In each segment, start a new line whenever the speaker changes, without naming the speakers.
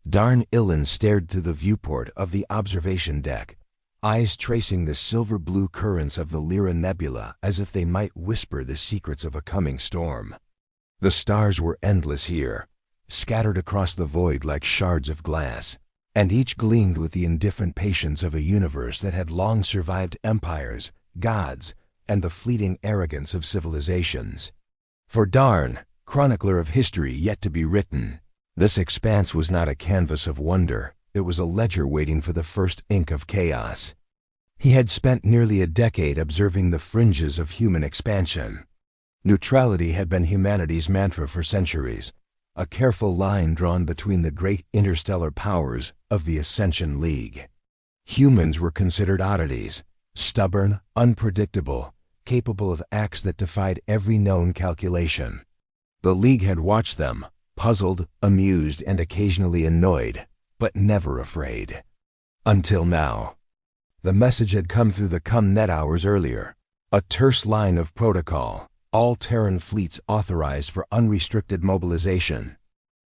Darn Illen stared through the viewport of the observation deck, eyes tracing the silver-blue currents of the Lyra Nebula as if they might whisper the secrets of a coming storm. The stars were endless here, scattered across the void like shards of glass, and each gleamed with the indifferent patience of a universe that had long survived empires, gods, and the fleeting arrogance of civilizations. For Darn, chronicler of history yet to be written, this expanse was not a canvas of wonder, it was a ledger waiting for the first ink of chaos. He had spent nearly a decade observing the fringes of human expansion. Neutrality had been humanity's mantra for centuries, a careful line drawn between the great interstellar powers of the Ascension League. Humans were considered oddities, stubborn, unpredictable, capable of acts that defied every known calculation. The League had watched them, puzzled, amused, and occasionally annoyed, but never afraid. Until now. The message had come through the ComNet hours earlier, a terse line of protocol, all Terran fleets authorized for unrestricted mobilization.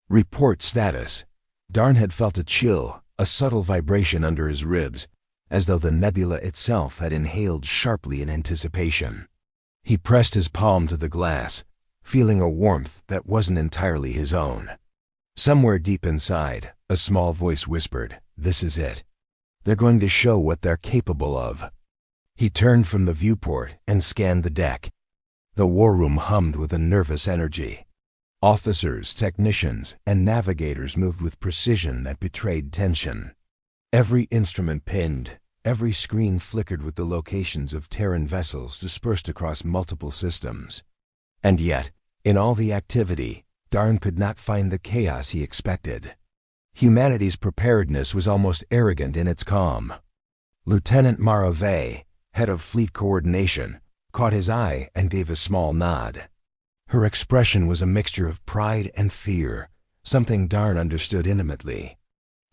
Report status. Darn had felt a chill, a subtle vibration under his ribs, as though the nebula itself had inhaled sharply in anticipation. He pressed his palm to the glass, feeling a warmth that wasn't entirely his own. Somewhere deep inside, a small voice whispered, "This is it. They're going to show what they're capable of." He turned from the viewport and scanned the deck. The war room hummed with a nervous energy. Officers, technicians, and navigators moved with precision that betrayed tension. Every instrument pinned, every screen flickered with the locations of Terran vessels dispersed across multiple systems. And yet, in all the activity, Darn could not find the chaos he expected. Humanity's preparedness was almost arrogant in its calm. Lieutenant Mara Vey, head of fleet coordination, caught his eye and gave a small nod. Her expression was a mixture of pride and fear, something Darn understood intimately.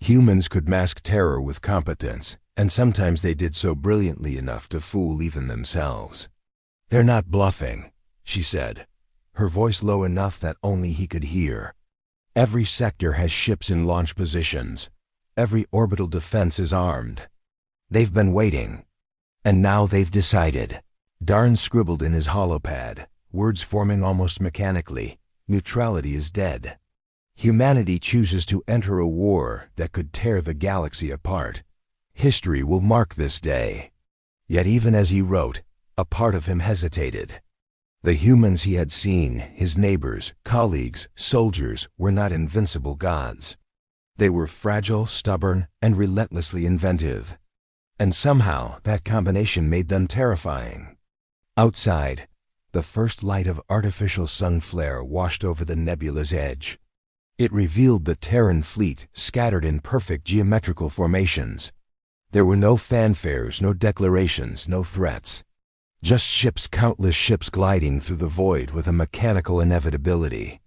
Humans could mask terror with competence, and sometimes they did so brilliantly enough to fool even themselves. "They're not bluffing," she said, her voice low enough that only he could hear. "Every sector has ships in launch positions. Every orbital defense is armed. They've been waiting. And now they've decided." Darn scribbled in his holopad, words forming almost mechanically. "Neutrality is dead. Humanity chooses to enter a war that could tear the galaxy apart. History will mark this day." Yet even as he wrote, a part of him hesitated. The humans he had seen, his neighbors, colleagues, soldiers, were not invincible gods. They were fragile, stubborn, and relentlessly inventive. And somehow that combination made them terrifying. Outside, the first light of artificial sun flare washed over the nebula's edge. It revealed the Terran fleet scattered in perfect geometrical formations. There were no fanfares, no declarations, no threats. Just ships, countless ships gliding through the void with a mechanical inevitability.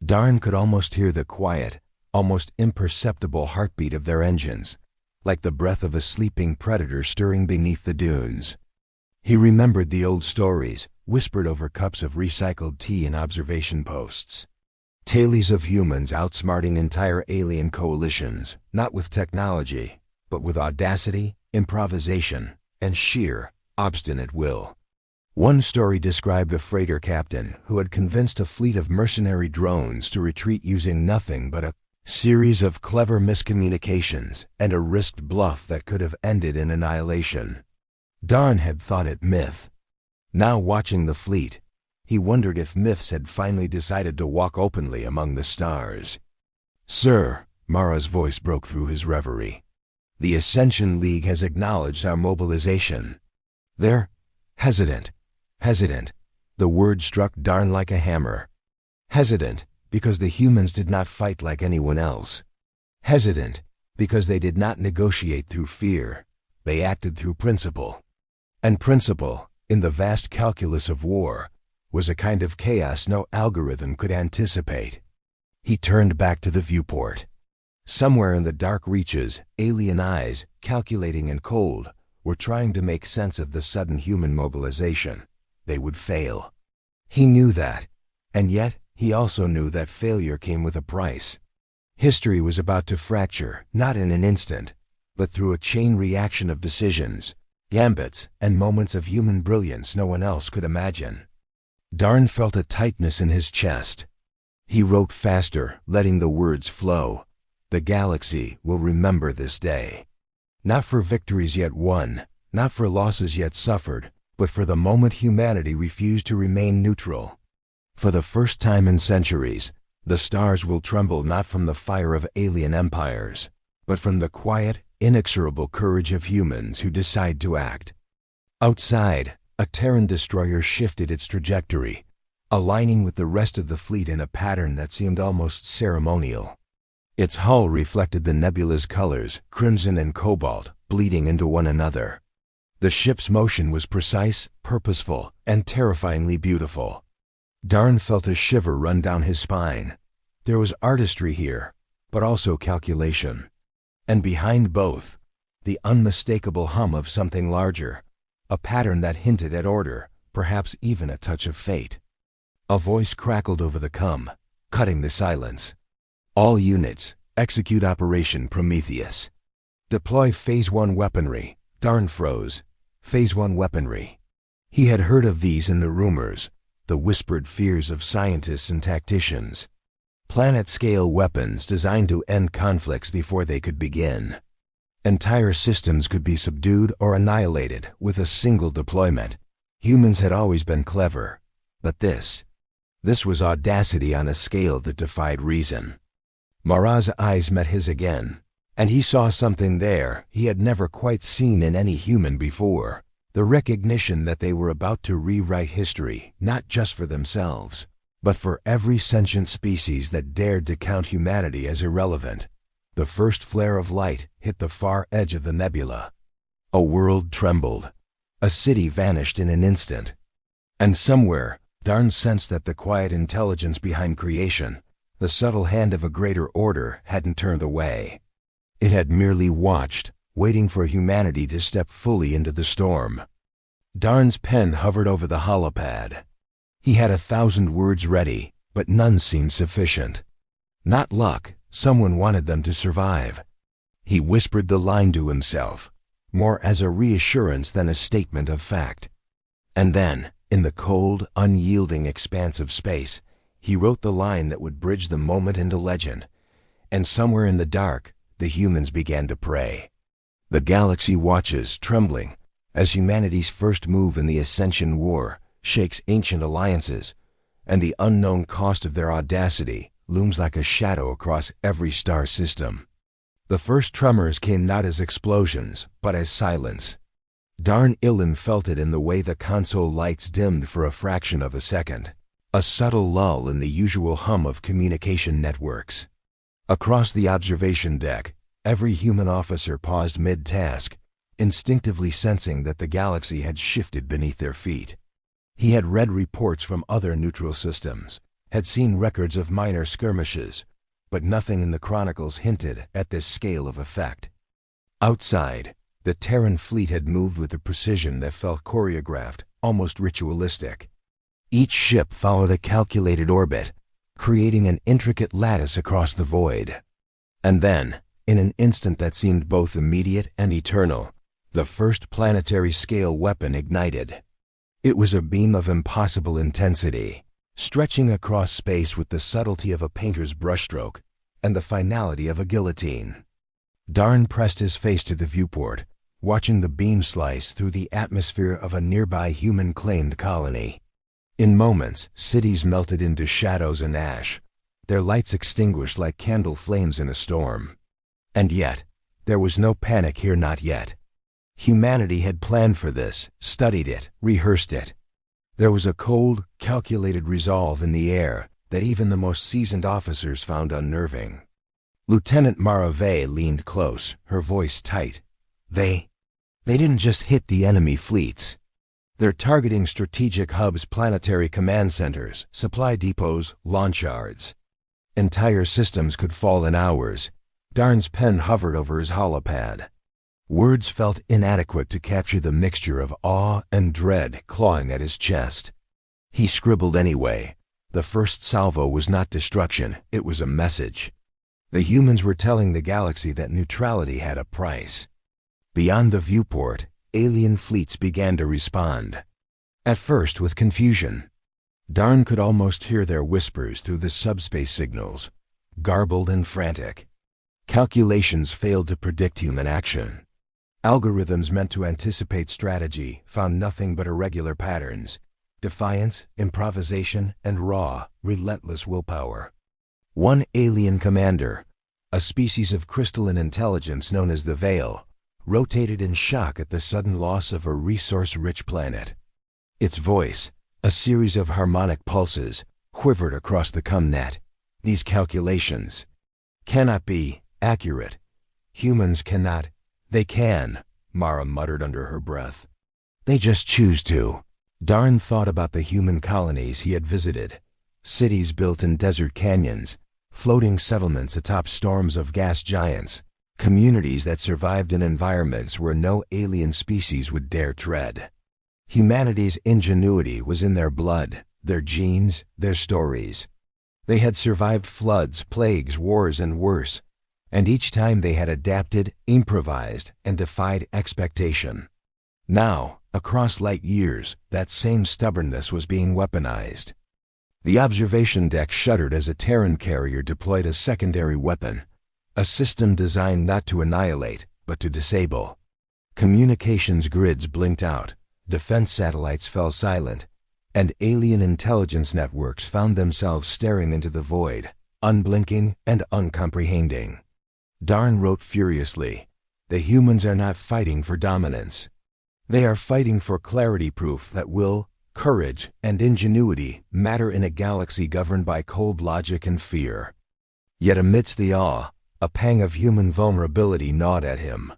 Darn could almost hear the quiet, almost imperceptible heartbeat of their engines, like the breath of a sleeping predator stirring beneath the dunes. He remembered the old stories, whispered over cups of recycled tea in observation posts. Tales of humans outsmarting entire alien coalitions, not with technology, but with audacity, improvisation, and sheer, obstinate will. One story described a freighter captain who had convinced a fleet of mercenary drones to retreat using nothing but a series of clever miscommunications and a risked bluff that could have ended in annihilation. Darn had thought it myth. Now watching the fleet, he wondered if myths had finally decided to walk openly among the stars. "Sir," Mara's voice broke through his reverie, "the Ascension League has acknowledged our mobilization." They're hesitant. The word struck Darn like a hammer. Hesitant because the humans did not fight like anyone else. Hesitant because they did not negotiate through fear. They acted through principle. And principle, in the vast calculus of war, was a kind of chaos no algorithm could anticipate. He turned back to the viewport. Somewhere in the dark reaches, alien eyes, calculating and cold, were trying to make sense of the sudden human mobilization. They would fail. He knew that, and yet he also knew that failure came with a price. History was about to fracture, not in an instant, but through a chain reaction of decisions, gambits, and moments of human brilliance no one else could imagine. Darn felt a tightness in his chest. He wrote faster, letting the words flow. The galaxy will remember this day. Not for victories yet won, not for losses yet suffered, but for the moment humanity refused to remain neutral. For the first time in centuries, the stars will tremble not from the fire of alien empires, but from the quiet, inexorable courage of humans who decide to act. Outside, a Terran destroyer shifted its trajectory, aligning with the rest of the fleet in a pattern that seemed almost ceremonial. Its hull reflected the nebula's colors, crimson and cobalt, bleeding into one another. The ship's motion was precise, purposeful, and terrifyingly beautiful. Darn felt a shiver run down his spine. There was artistry here, but also calculation. And behind both, the unmistakable hum of something larger, a pattern that hinted at order, perhaps even a touch of fate. A voice crackled over the com, cutting the silence. All units, execute Operation Prometheus. Deploy Phase 1 weaponry. Darn froze. Phase 1 weaponry. He had heard of these in the rumors, the whispered fears of scientists and tacticians. Planet-scale weapons designed to end conflicts before they could begin. Entire systems could be subdued or annihilated with a single deployment. Humans had always been clever, but this was audacity on a scale that defied reason. Marat's eyes met his again, and he saw something there he had never quite seen in any human before. The recognition that they were about to rewrite history, not just for themselves, but for every sentient species that dared to count humanity as irrelevant. The first flare of light hit the far edge of the nebula. A world trembled. A city vanished in an instant. And somewhere, Darn sensed that the quiet intelligence behind creation, the subtle hand of a greater order, hadn't turned away. It had merely watched, waiting for humanity to step fully into the storm. Darn's pen hovered over the holopad. He had 1,000 words ready, but none seemed sufficient. Not luck, someone wanted them to survive. He whispered the line to himself, more as a reassurance than a statement of fact. And then, in the cold, unyielding expanse of space, he wrote the line that would bridge the moment into legend. And somewhere in the dark, the humans began to pray. The galaxy watches, trembling, as humanity's first move in the Ascension War shakes ancient alliances, and the unknown cost of their audacity looms like a shadow across every star system. The first tremors came not as explosions, but as silence. Darn Illen felt it in the way the console lights dimmed for a fraction of a second, a subtle lull in the usual hum of communication networks. Across the observation deck, every human officer paused mid-task, instinctively sensing that the galaxy had shifted beneath their feet. He had read reports from other neutral systems, had seen records of minor skirmishes, but nothing in the chronicles hinted at this scale of effect. Outside, the Terran fleet had moved with a precision that felt choreographed, almost ritualistic. Each ship followed a calculated orbit, creating an intricate lattice across the void. And then, in an instant that seemed both immediate and eternal, the first planetary-scale weapon ignited. It was a beam of impossible intensity, stretching across space with the subtlety of a painter's brushstroke and the finality of a guillotine. Darn pressed his face to the viewport, watching the beam slice through the atmosphere of a nearby human-claimed colony. In moments, cities melted into shadows and ash, their lights extinguished like candle flames in a storm. And yet, there was no panic here, not yet. Humanity had planned for this, studied it, rehearsed it. There was a cold, calculated resolve in the air that even the most seasoned officers found unnerving. Lieutenant Maravay leaned close, her voice tight. They didn't just hit the enemy fleets. They're targeting strategic hubs, planetary command centers, supply depots, launch yards. Entire systems could fall in hours. Darn's pen hovered over his holopad. Words felt inadequate to capture the mixture of awe and dread clawing at his chest. He scribbled anyway. The first salvo was not destruction, it was a message. The humans were telling the galaxy that neutrality had a price. Beyond the viewport, alien fleets began to respond. At first with confusion. Darn could almost hear their whispers through the subspace signals, garbled and frantic. Calculations failed to predict human action. Algorithms meant to anticipate strategy found nothing but irregular patterns, defiance, improvisation, and raw, relentless willpower. One alien commander, a species of crystalline intelligence known as the Veil, rotated in shock at the sudden loss of a resource-rich planet. Its voice, a series of harmonic pulses, quivered across the ComNet. These calculations cannot be accurate. Humans cannot. They can, Mara muttered under her breath. They just choose to. Darn thought about the human colonies he had visited. Cities built in desert canyons, floating settlements atop storms of gas giants, communities that survived in environments where no alien species would dare tread. Humanity's ingenuity was in their blood, their genes, their stories. They had survived floods, plagues, wars, and worse, and each time they had adapted, improvised, and defied expectation. Now, across light years, that same stubbornness was being weaponized. The observation deck shuddered as a Terran carrier deployed a secondary weapon, a system designed not to annihilate, but to disable. Communications grids blinked out, defense satellites fell silent, and alien intelligence networks found themselves staring into the void, unblinking and uncomprehending. Darn wrote furiously, "The humans are not fighting for dominance. They are fighting for clarity, proof that will, courage, and ingenuity matter in a galaxy governed by cold logic and fear." Yet amidst the awe, a pang of human vulnerability gnawed at him.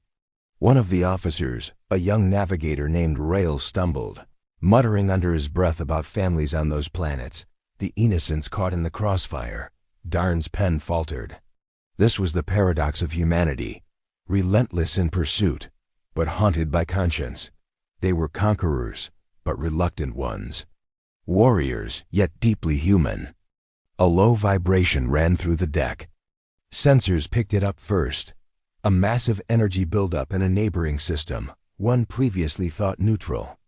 One of the officers, a young navigator named Rail, stumbled, muttering under his breath about families on those planets, the innocents caught in the crossfire. Darn's pen faltered. This was the paradox of humanity, relentless in pursuit, but haunted by conscience. They were conquerors, but reluctant ones. Warriors, yet deeply human. A low vibration ran through the deck. Sensors picked it up first. A massive energy buildup in a neighboring system, one previously thought neutral.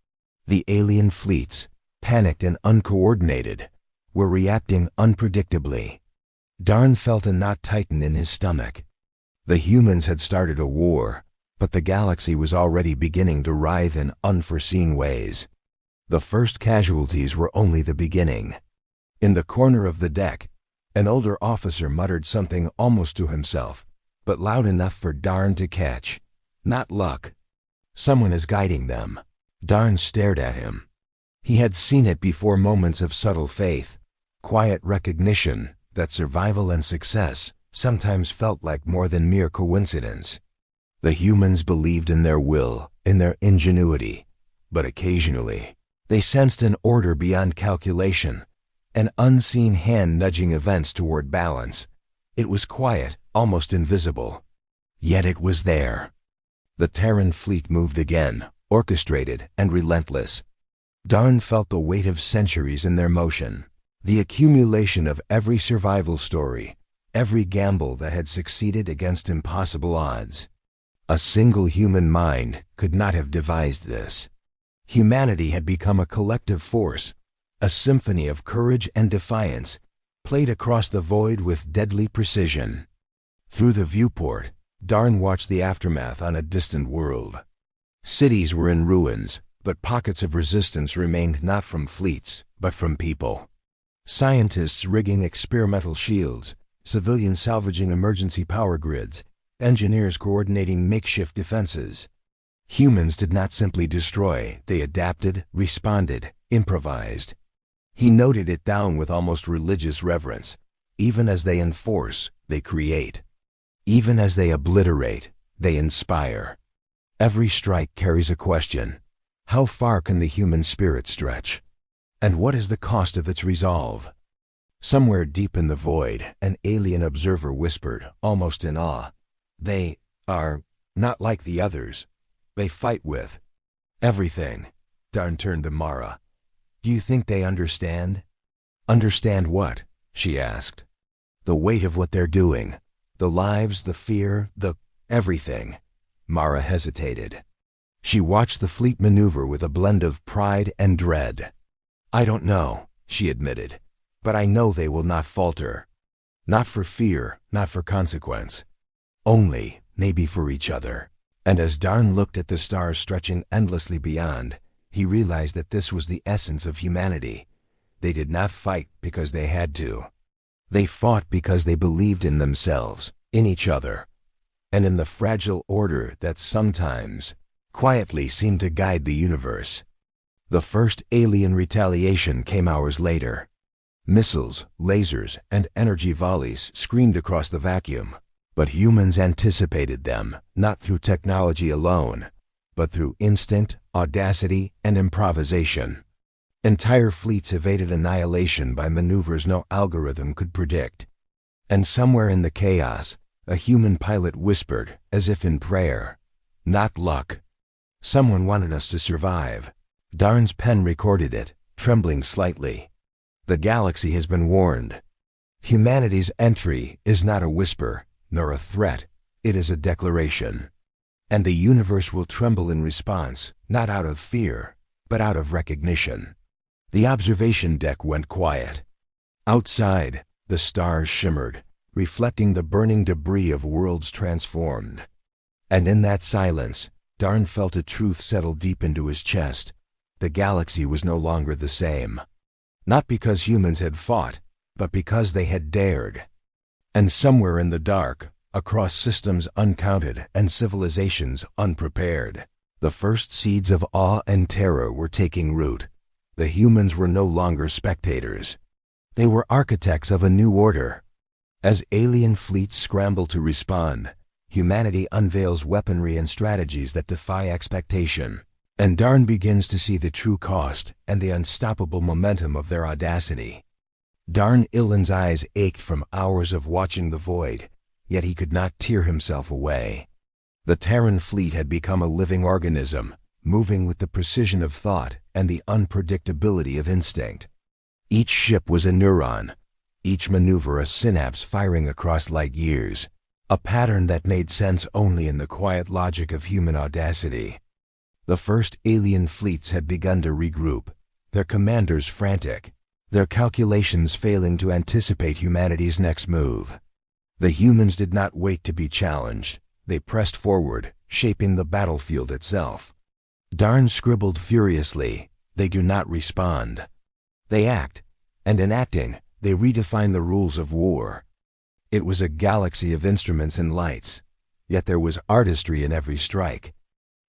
The alien fleets, panicked and uncoordinated, were reacting unpredictably. Darn felt a knot tighten in his stomach. The humans had started a war, but the galaxy was already beginning to writhe in unforeseen ways. The first casualties were only the beginning. In the corner of the deck, an older officer muttered something almost to himself, but loud enough for Darn to catch. Not luck. Someone is guiding them. Darn stared at him. He had seen it before, moments of subtle faith, quiet recognition that survival and success sometimes felt like more than mere coincidence. The humans believed in their will, in their ingenuity, but occasionally they sensed an order beyond calculation, an unseen hand nudging events toward balance. It was quiet, almost invisible. Yet it was there. The Terran fleet moved again, orchestrated and relentless. Darn felt the weight of centuries in their motion, the accumulation of every survival story, every gamble that had succeeded against impossible odds. A single human mind could not have devised this. Humanity had become a collective force, a symphony of courage and defiance, played across the void with deadly precision. Through the viewport, Darn watched the aftermath on a distant world. Cities were in ruins, but pockets of resistance remained, not from fleets, but from people. Scientists rigging experimental shields, civilians salvaging emergency power grids, engineers coordinating makeshift defenses. Humans did not simply destroy, they adapted, responded, improvised. He noted it down with almost religious reverence. Even as they enforce, they create. Even as they obliterate, they inspire. Every strike carries a question. How far can the human spirit stretch? And what is the cost of its resolve? Somewhere deep in the void, an alien observer whispered, almost in awe, "They are not like the others. They fight with everything." Darn turned to Mara. "Do you think they understand?" "Understand what?" she asked. "The weight of what they're doing. The lives, the fear, the everything. Mara hesitated. She watched the fleet maneuver with a blend of pride and dread. "I don't know," she admitted, "but I know they will not falter. Not for fear, not for consequence. Only, maybe for each other." And as Darn looked at the stars stretching endlessly beyond, he realized that this was the essence of humanity. They did not fight because they had to. They fought because they believed in themselves, in each other, and in the fragile order that sometimes, quietly seemed to guide the universe. The first alien retaliation came hours later. Missiles, lasers, and energy volleys screamed across the vacuum. But humans anticipated them, not through technology alone, but through instinct, audacity, and improvisation. Entire fleets evaded annihilation by maneuvers no algorithm could predict. And somewhere in the chaos, a human pilot whispered, as if in prayer, "Not luck. Someone wanted us to survive." Darn's pen recorded it, trembling slightly. "The galaxy has been warned. Humanity's entry is not a whisper, nor a threat. It is a declaration. And the universe will tremble in response, not out of fear, but out of recognition." The observation deck went quiet. Outside, the stars shimmered, reflecting the burning debris of worlds transformed. And in that silence, Darn felt a truth settle deep into his chest. The galaxy was no longer the same. Not because humans had fought, but because they had dared. And somewhere in the dark, across systems uncounted and civilizations unprepared, the first seeds of awe and terror were taking root. The humans were no longer spectators. They were architects of a new order. As alien fleets scramble to respond, humanity unveils weaponry and strategies that defy expectation. And Darn begins to see the true cost and the unstoppable momentum of their audacity. Darn Illen's eyes ached from hours of watching the void, yet he could not tear himself away. The Terran fleet had become a living organism, moving with the precision of thought and the unpredictability of instinct. Each ship was a neuron, each maneuver a synapse firing across light years, a pattern that made sense only in the quiet logic of human audacity. The first alien fleets had begun to regroup, their commanders frantic, their calculations failing to anticipate humanity's next move. The humans did not wait to be challenged. They pressed forward, shaping the battlefield itself. Darn scribbled furiously, "They do not respond. They act, and in acting, they redefine the rules of war." It was a galaxy of instruments and lights, yet there was artistry in every strike.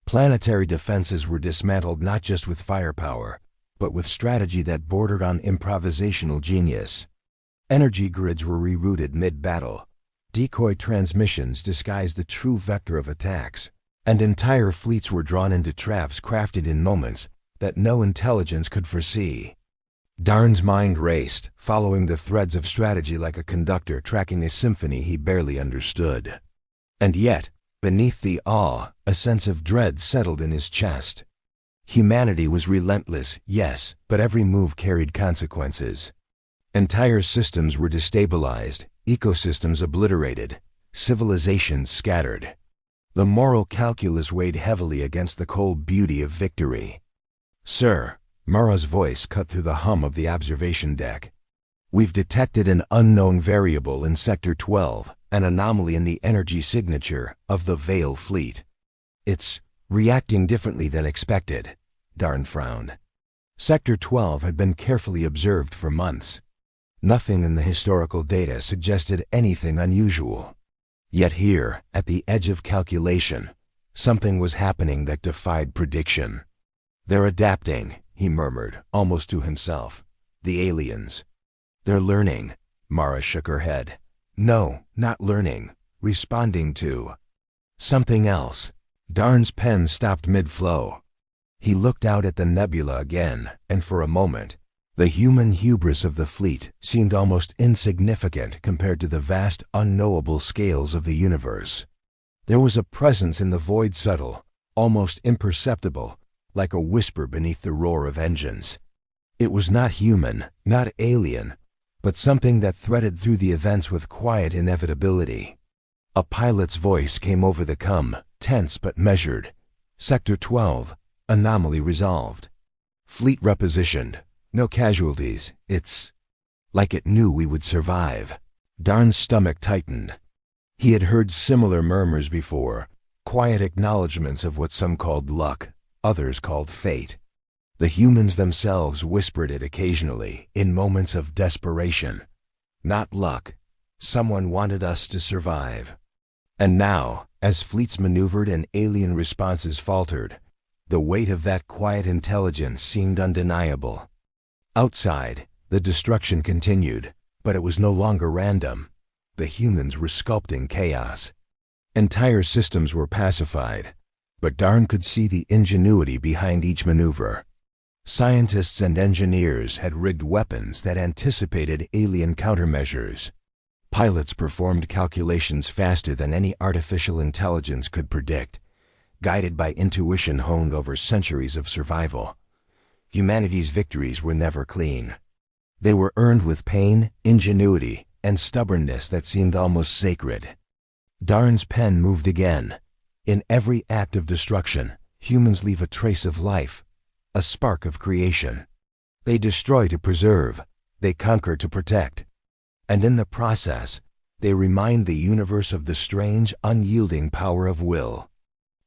Planetary defenses were dismantled not just with firepower, but with strategy that bordered on improvisational genius. Energy grids were rerouted mid-battle. Decoy transmissions disguised the true vector of attacks, and entire fleets were drawn into traps crafted in moments that no intelligence could foresee. Darn's mind raced, following the threads of strategy like a conductor tracking a symphony he barely understood. And yet, beneath the awe, a sense of dread settled in his chest. Humanity was relentless, yes, but every move carried consequences. Entire systems were destabilized, ecosystems obliterated, civilizations scattered. The moral calculus weighed heavily against the cold beauty of victory. "Sir," Mara's voice cut through the hum of the observation deck. "We've detected an unknown variable in Sector 12, an anomaly in the energy signature of the Veil fleet. It's reacting differently than expected." Darn frowned. Sector 12 had been carefully observed for months. Nothing in the historical data suggested anything unusual. Yet here, at the edge of calculation, something was happening that defied prediction. "They're adapting," he murmured, almost to himself. "The aliens. They're learning." Mara shook her head. "No, not learning. Responding to something else." Darn's pen stopped mid-flow. He looked out at the nebula again, and for a moment, the human hubris of the fleet seemed almost insignificant compared to the vast, unknowable scales of the universe. There was a presence in the void subtle, almost imperceptible, like a whisper beneath the roar of engines. It was not human, not alien, but something that threaded through the events with quiet inevitability. A pilot's voice came over the com, tense but measured. Sector 12, anomaly resolved. Fleet repositioned. No casualties. It's like it knew we would survive. Darn's stomach tightened. He had heard similar murmurs before, quiet acknowledgments of what some called luck, others called fate. The humans themselves whispered it occasionally, in moments of desperation. Not luck. Someone wanted us to survive. And now, as fleets maneuvered and alien responses faltered, the weight of that quiet intelligence seemed undeniable. Outside, the destruction continued, but it was no longer random. The humans were sculpting chaos. Entire systems were pacified, but Darn could see the ingenuity behind each maneuver. Scientists and engineers had rigged weapons that anticipated alien countermeasures. Pilots performed calculations faster than any artificial intelligence could predict, guided by intuition honed over centuries of survival. Humanity's victories were never clean. They were earned with pain, ingenuity, and stubbornness that seemed almost sacred. Darn's pen moved again. In every act of destruction, humans leave a trace of life, a spark of creation. They destroy to preserve, they conquer to protect. And in the process, they remind the universe of the strange, unyielding power of will.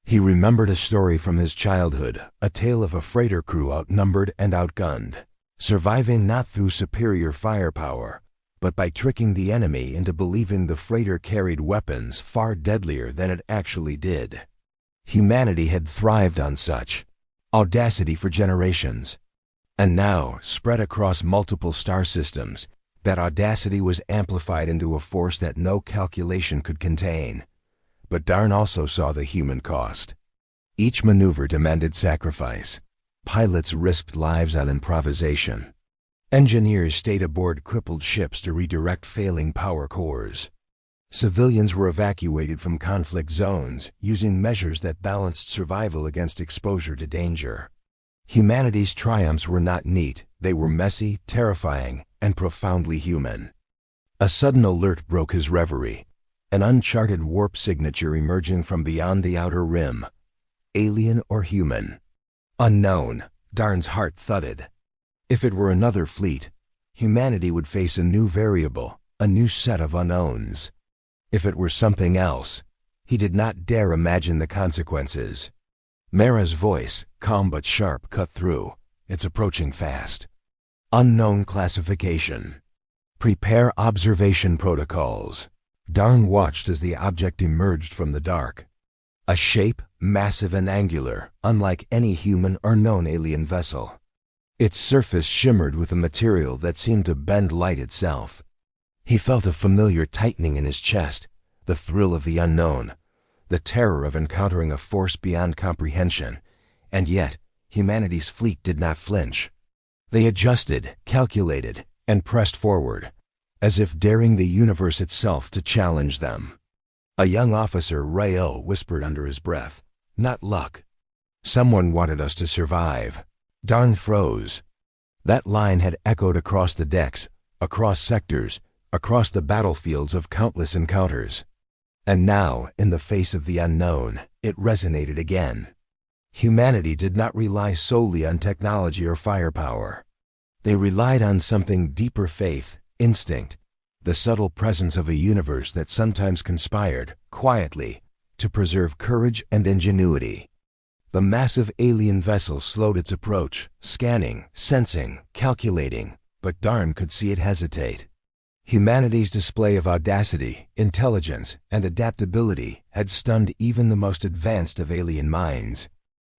He remembered a story from his childhood, a tale of a freighter crew outnumbered and outgunned, surviving not through superior firepower, but by tricking the enemy into believing the freighter carried weapons far deadlier than it actually did. Humanity had thrived on such audacity for generations. And now, spread across multiple star systems, that audacity was amplified into a force that no calculation could contain. But Darn also saw the human cost. Each maneuver demanded sacrifice. Pilots risked lives on improvisation. Engineers stayed aboard crippled ships to redirect failing power cores. Civilians were evacuated from conflict zones using measures that balanced survival against exposure to danger. Humanity's triumphs were not neat, they were messy, terrifying, and profoundly human. A sudden alert broke his reverie. An uncharted warp signature emerging from beyond the outer rim. Alien or human? Unknown. Darn's heart thudded. If it were another fleet, humanity would face a new variable, a new set of unknowns. If it were something else, he did not dare imagine the consequences. Mara's voice, calm but sharp, cut through. It's approaching fast. Unknown classification. Prepare observation protocols. Darn watched as the object emerged from the dark. A shape, massive and angular, unlike any human or known alien vessel. Its surface shimmered with a material that seemed to bend light itself. He felt a familiar tightening in his chest, the thrill of the unknown, the terror of encountering a force beyond comprehension. And yet, humanity's fleet did not flinch. They adjusted, calculated, and pressed forward, as if daring the universe itself to challenge them. A young officer, Rael, whispered under his breath, "Not luck. Someone wanted us to survive." Darn froze. That line had echoed across the decks, across sectors, across the battlefields of countless encounters. And now, in the face of the unknown, it resonated again. Humanity did not rely solely on technology or firepower. They relied on something deeper: faith, instinct, the subtle presence of a universe that sometimes conspired, quietly, to preserve courage and ingenuity. The massive alien vessel slowed its approach, scanning, sensing, calculating, but Darn could see it hesitate. Humanity's display of audacity, intelligence, and adaptability had stunned even the most advanced of alien minds.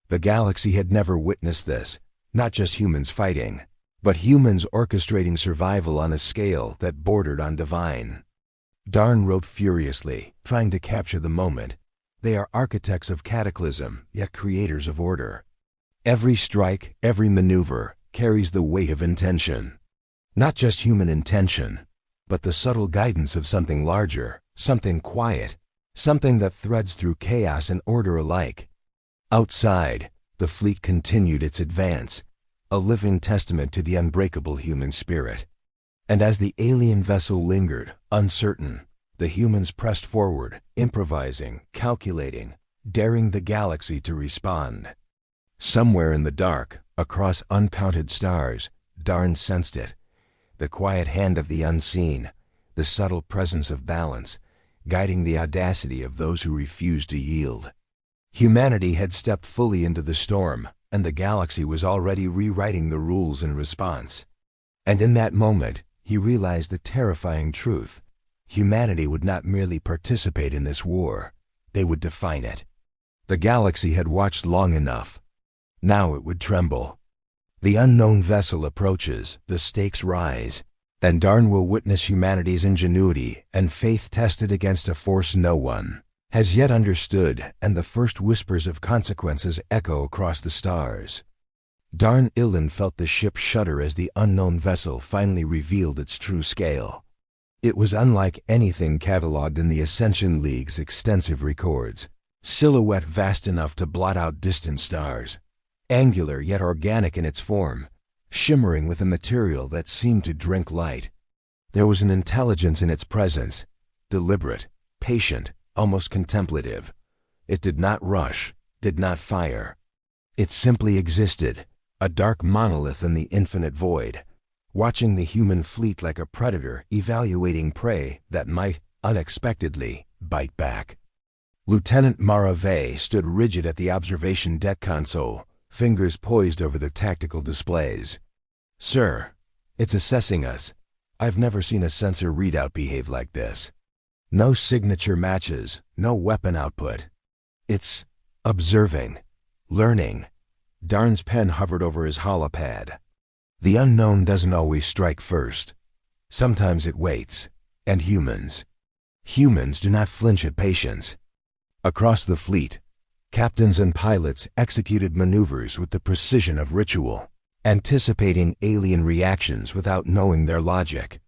The galaxy had never witnessed this, not just humans fighting, but humans orchestrating survival on a scale that bordered on divine. Darn wrote furiously, trying to capture the moment. They are architects of cataclysm, yet creators of order. Every strike, every maneuver, carries the weight of intention. Not just human intention, but the subtle guidance of something larger, something quiet, something that threads through chaos and order alike. Outside, the fleet continued its advance, a living testament to the unbreakable human spirit. And as the alien vessel lingered, uncertain, The humans pressed forward, improvising, calculating, daring the galaxy to respond. Somewhere in the dark, across uncounted stars, Darn sensed it. The quiet hand of the unseen, the subtle presence of balance, guiding the audacity of those who refused to yield. Humanity had stepped fully into the storm, and the galaxy was already rewriting the rules in response. And in that moment, he realized the terrifying truth. Humanity would not merely participate in this war, they would define it. The galaxy had watched long enough. Now it would tremble. The unknown vessel approaches, the stakes rise, and Darn will witness humanity's ingenuity and faith tested against a force no one has yet understood, and the first whispers of consequences echo across the stars. Darn Illen felt the ship shudder as the unknown vessel finally revealed its true scale. It was unlike anything catalogued in the Ascension League's extensive records. Silhouette vast enough to blot out distant stars, angular yet organic in its form, shimmering with a material that seemed to drink light. There was an intelligence in its presence, deliberate, patient, almost contemplative. It did not rush, did not fire. It simply existed, a dark monolith in the infinite void, watching the human fleet like a predator evaluating prey that might, unexpectedly, bite back. Lieutenant Maravay stood rigid at the observation deck console, fingers poised over the tactical displays. "Sir, it's assessing us. I've never seen a sensor readout behave like this. No signature matches, no weapon output. It's observing, learning." Darn's pen hovered over his holopad. The unknown doesn't always strike first. Sometimes it waits. And humans do not flinch at patience. Across the fleet, captains and pilots executed maneuvers with the precision of ritual, anticipating alien reactions without knowing their logic.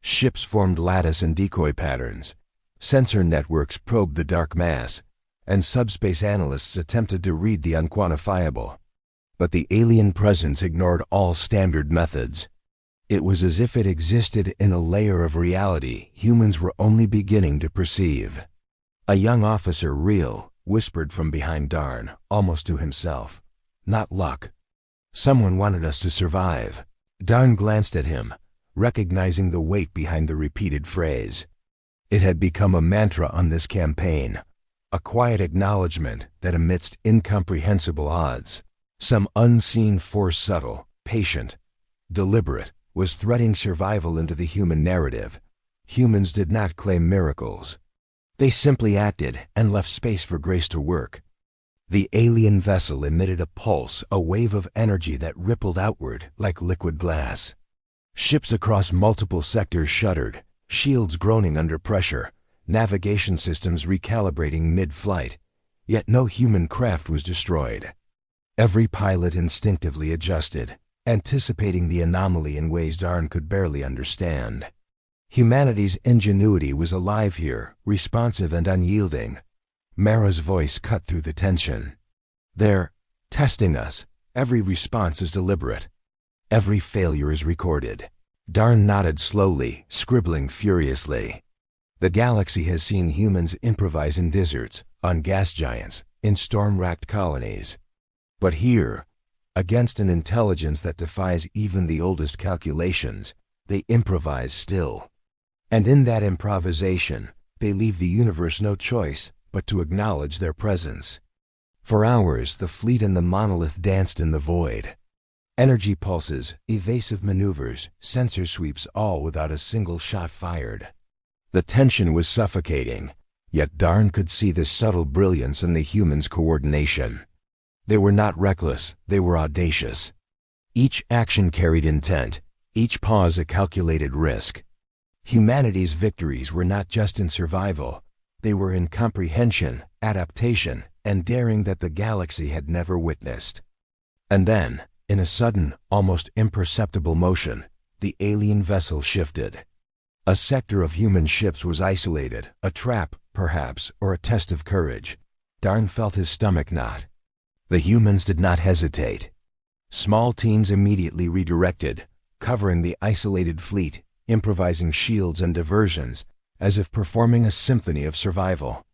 Ships formed lattice and decoy patterns. Sensor networks probed the dark mass, and subspace analysts attempted to read the unquantifiable. But the alien presence ignored all standard methods. It was as if it existed in a layer of reality humans were only beginning to perceive. A young officer, Real, whispered from behind Darn, almost to himself. "Not luck. Someone wanted us to survive." Darn glanced at him, recognizing the weight behind the repeated phrase. It had become a mantra on this campaign, a quiet acknowledgement that amidst incomprehensible odds, some unseen force, subtle, patient, deliberate, was threading survival into the human narrative. Humans did not claim miracles. They simply acted and left space for grace to work. The alien vessel emitted a pulse, a wave of energy that rippled outward like liquid glass. Ships across multiple sectors shuddered, shields groaning under pressure, navigation systems recalibrating mid-flight. Yet no human craft was destroyed. Every pilot instinctively adjusted, anticipating the anomaly in ways Darn could barely understand. Humanity's ingenuity was alive here, responsive and unyielding. Mara's voice cut through the tension. "They're testing us. Every response is deliberate. Every failure is recorded." Darn nodded slowly, scribbling furiously. The galaxy has seen humans improvise in deserts, on gas giants, in storm-racked colonies. But here, against an intelligence that defies even the oldest calculations, they improvise still. And in that improvisation, they leave the universe no choice but to acknowledge their presence. For hours, the fleet and the monolith danced in the void. Energy pulses, evasive maneuvers, sensor sweeps, all without a single shot fired. The tension was suffocating, yet Darn could see the subtle brilliance in the humans' coordination. They were not reckless, they were audacious. Each action carried intent, each pause a calculated risk. Humanity's victories were not just in survival, they were in comprehension, adaptation, and daring that the galaxy had never witnessed. And then, in a sudden, almost imperceptible motion, the alien vessel shifted. A sector of human ships was isolated, a trap, perhaps, or a test of courage. Darn felt his stomach knot. The humans did not hesitate. Small teams immediately redirected, covering the isolated fleet, improvising shields and diversions, as if performing a symphony of survival.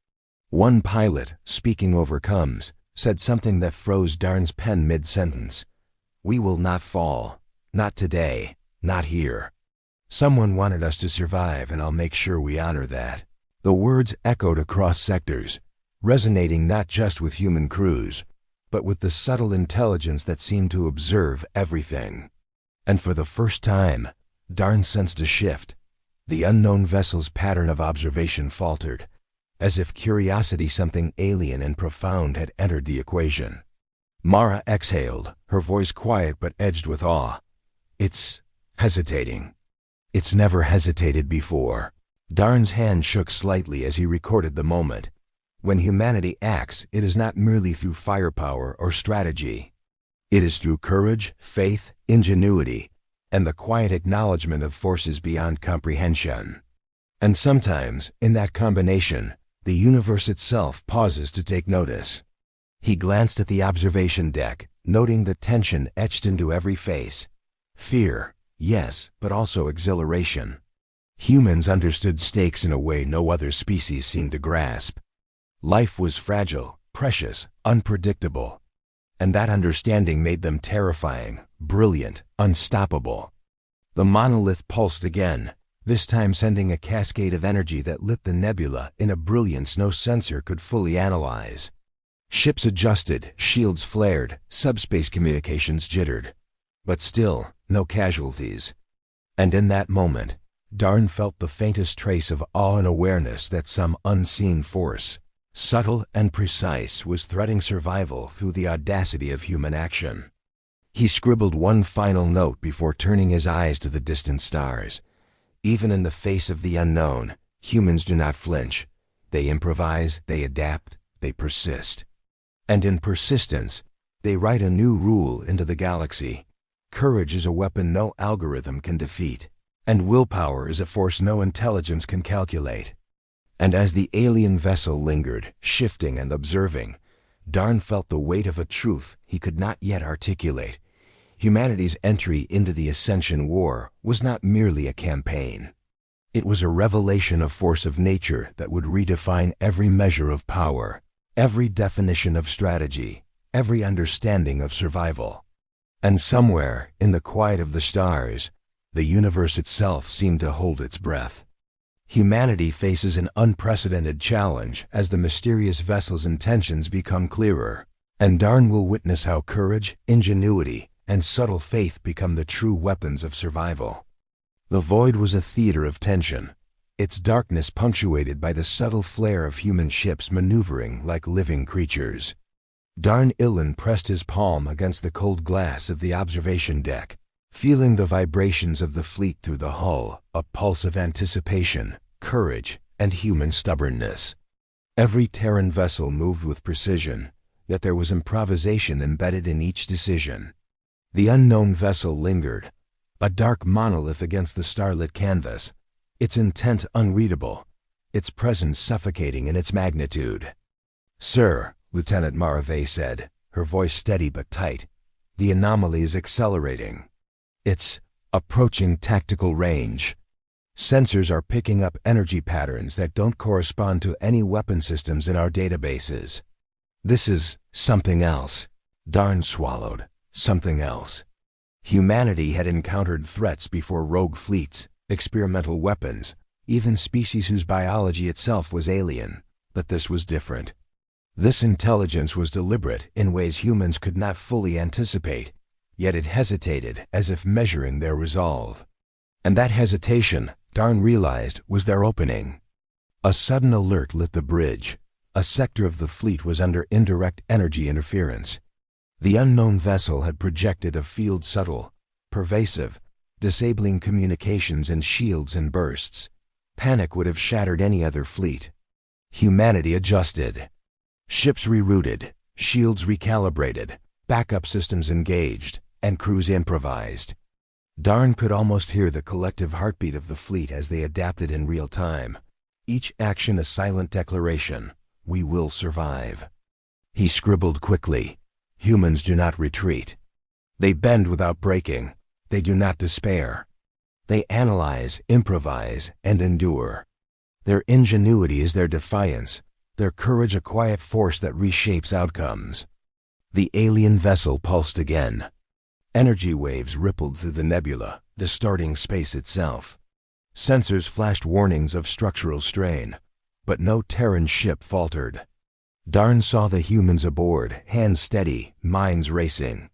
One pilot, speaking over comms, said something that froze Darn's pen mid-sentence. "We will not fall. Not today. Not here. Someone wanted us to survive, and I'll make sure we honor that." The words echoed across sectors, resonating not just with human crews, but with the subtle intelligence that seemed to observe everything. And for the first time, Darn sensed a shift. The unknown vessel's pattern of observation faltered, as if curiosity, something alien and profound, had entered the equation. Mara exhaled, her voice quiet but edged with awe. "It's hesitating. It's never hesitated before." Darn's hand shook slightly as he recorded the moment. When humanity acts, it is not merely through firepower or strategy. It is through courage, faith, ingenuity, and the quiet acknowledgement of forces beyond comprehension. And sometimes, in that combination, the universe itself pauses to take notice. He glanced at the observation deck, noting the tension etched into every face. Fear, yes, but also exhilaration. Humans understood stakes in a way no other species seemed to grasp. Life was fragile, precious, unpredictable. And that understanding made them terrifying, brilliant, unstoppable. The monolith pulsed again, this time sending a cascade of energy that lit the nebula in a brilliance no sensor could fully analyze. Ships adjusted, shields flared, subspace communications jittered. But still, no casualties. And in that moment, Darn felt the faintest trace of awe and awareness that some unseen force, subtle and precise, was threading survival through the audacity of human action. He scribbled one final note before turning his eyes to the distant stars. Even in the face of the unknown, humans do not flinch. They improvise, they adapt, they persist. And in persistence, they write a new rule into the galaxy. Courage is a weapon no algorithm can defeat, and willpower is a force no intelligence can calculate. And as the alien vessel lingered, shifting and observing, Darn felt the weight of a truth he could not yet articulate. Humanity's entry into the Ascension War was not merely a campaign. It was a revelation of force of nature that would redefine every measure of power, every definition of strategy, every understanding of survival. And somewhere, in the quiet of the stars, the universe itself seemed to hold its breath. Humanity faces an unprecedented challenge as the mysterious vessel's intentions become clearer, and Darn will witness how courage, ingenuity, and subtle faith become the true weapons of survival. The void was a theater of tension, its darkness punctuated by the subtle flare of human ships maneuvering like living creatures. Darn Illen pressed his palm against the cold glass of the observation deck, feeling the vibrations of the fleet through the hull, a pulse of anticipation, courage, and human stubbornness. Every Terran vessel moved with precision, yet there was improvisation embedded in each decision. The unknown vessel lingered, a dark monolith against the starlit canvas, its intent unreadable, its presence suffocating in its magnitude. "Sir," Lieutenant Marave said, her voice steady but tight, "the anomaly is accelerating. It's approaching tactical range. Sensors are picking up energy patterns that don't correspond to any weapon systems in our databases. This is something else." Darn swallowed. Something else. Humanity had encountered threats before: rogue fleets, experimental weapons, even species whose biology itself was alien. But this was different. This intelligence was deliberate in ways humans could not fully anticipate, yet it hesitated as if measuring their resolve. And that hesitation, Darn realized, was their opening. A sudden alert lit the bridge. A sector of the fleet was under indirect energy interference. The unknown vessel had projected a field subtle, pervasive, disabling communications and shields in bursts. Panic would have shattered any other fleet. Humanity adjusted. Ships rerouted, shields recalibrated, backup systems engaged, and crews improvised. Darn could almost hear the collective heartbeat of the fleet as they adapted in real time. Each action a silent declaration: "We will survive." He scribbled quickly. Humans do not retreat. They bend without breaking. They do not despair. They analyze, improvise, and endure. Their ingenuity is their defiance, their courage a quiet force that reshapes outcomes. The alien vessel pulsed again. Energy waves rippled through the nebula, distorting space itself. Sensors flashed warnings of structural strain, but no Terran ship faltered. Darn saw the humans aboard, hands steady, minds racing.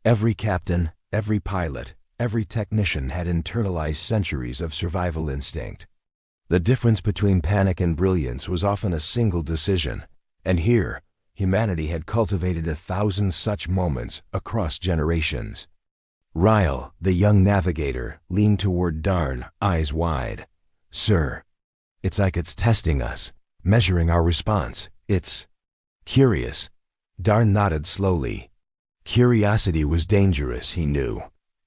Every captain, every pilot, every technician had internalized centuries of survival instinct. The difference between panic and brilliance was often a single decision, and here, humanity had cultivated 1,000 such moments across generations. Ryle, the young navigator, leaned toward Darn, eyes wide. "Sir, it's like it's testing us, measuring our response. It's curious." Darn nodded slowly. Curiosity was dangerous, he knew,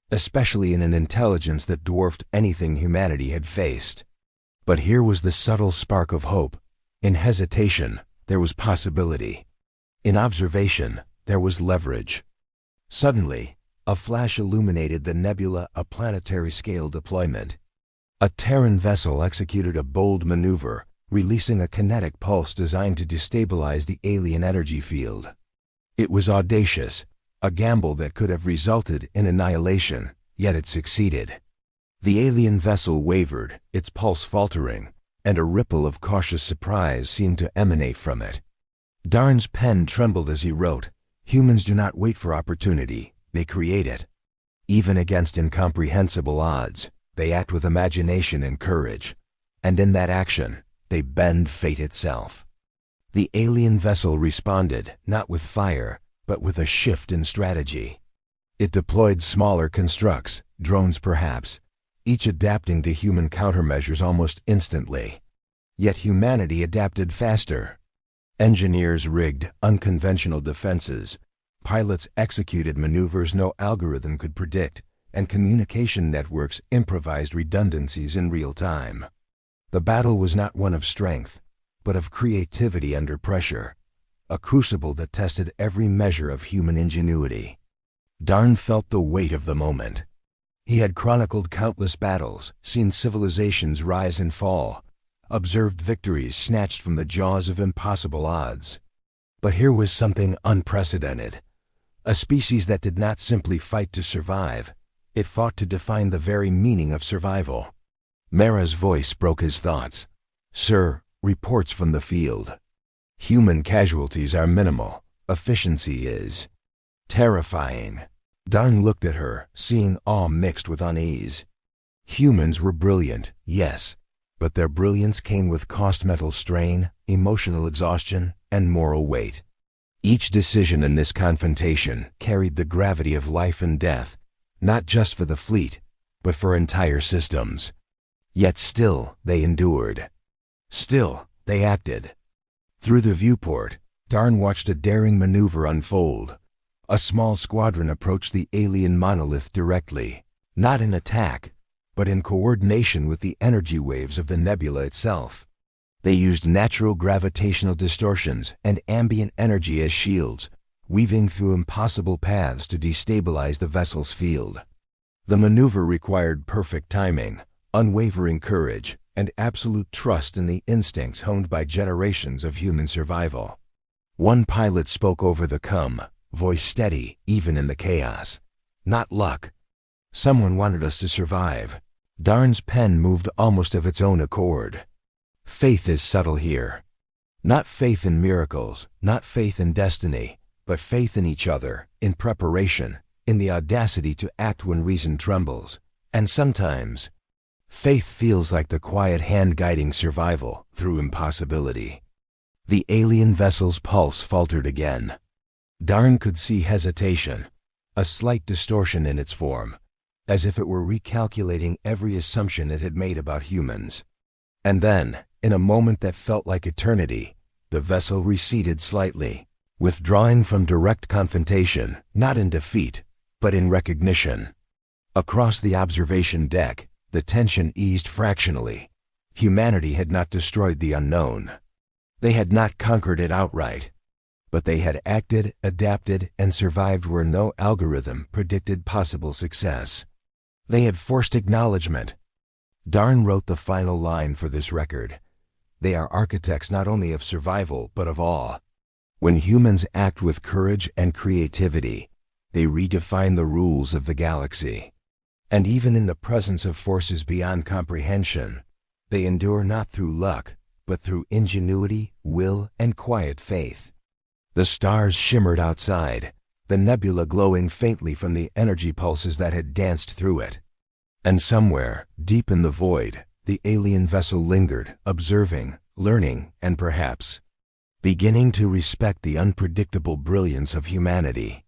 especially in an intelligence that dwarfed anything humanity had faced. But here was the subtle spark of hope. In hesitation, there was possibility. In observation, there was leverage. Suddenly, a flash illuminated the nebula, a planetary-scale deployment. A Terran vessel executed a bold maneuver, releasing a kinetic pulse designed to destabilize the alien energy field. It was audacious, a gamble that could have resulted in annihilation, yet it succeeded. The alien vessel wavered, its pulse faltering, and a ripple of cautious surprise seemed to emanate from it. Darn's pen trembled as he wrote, "Humans do not wait for opportunity, they create it. Even against incomprehensible odds, they act with imagination and courage. And in that action, they bend fate itself." The alien vessel responded, not with fire, but with a shift in strategy. It deployed smaller constructs, drones perhaps, each adapting to human countermeasures almost instantly. Yet humanity adapted faster. Engineers rigged unconventional defenses, pilots executed maneuvers no algorithm could predict, and communication networks improvised redundancies in real time. The battle was not one of strength, but of creativity under pressure, a crucible that tested every measure of human ingenuity. Darn felt the weight of the moment. He had chronicled countless battles, seen civilizations rise and fall, observed victories snatched from the jaws of impossible odds. But here was something unprecedented. A species that did not simply fight to survive, it fought to define the very meaning of survival. Mara's voice broke his thoughts. "Sir, reports from the field. Human casualties are minimal. Efficiency is terrifying." Darn looked at her, seeing awe mixed with unease. Humans were brilliant, yes, but their brilliance came with cost-mental strain, emotional exhaustion, and moral weight. Each decision in this confrontation carried the gravity of life and death, not just for the fleet, but for entire systems. Yet still they endured. Still they acted. Through the viewport, Darn watched a daring maneuver unfold. A small squadron approached the alien monolith directly, not in attack, but in coordination with the energy waves of the nebula itself. They used natural gravitational distortions and ambient energy as shields, weaving through impossible paths to destabilize the vessel's field. The maneuver required perfect timing, unwavering courage, and absolute trust in the instincts honed by generations of human survival. One pilot spoke over the comm, voice steady even in the chaos. "Not luck. Someone wanted us to survive." Darn's pen moved almost of its own accord. Faith is subtle here. Not faith in miracles, not faith in destiny, but faith in each other, in preparation, in the audacity to act when reason trembles. And sometimes, faith feels like the quiet hand guiding survival through impossibility. The alien vessel's pulse faltered again. Darn could see hesitation, a slight distortion in its form, as if it were recalculating every assumption it had made about humans. And then, in a moment that felt like eternity, the vessel receded slightly, withdrawing from direct confrontation, not in defeat, but in recognition. Across the observation deck, the tension eased fractionally. Humanity had not destroyed the unknown. They had not conquered it outright. But they had acted, adapted, and survived where no algorithm predicted possible success. They had forced acknowledgement. Darn wrote the final line for this record. They are architects not only of survival, but of awe. When humans act with courage and creativity, they redefine the rules of the galaxy. And even in the presence of forces beyond comprehension, they endure not through luck, but through ingenuity, will, and quiet faith. The stars shimmered outside, the nebula glowing faintly from the energy pulses that had danced through it. And somewhere, deep in the void, the alien vessel lingered, observing, learning, and perhaps beginning to respect the unpredictable brilliance of humanity.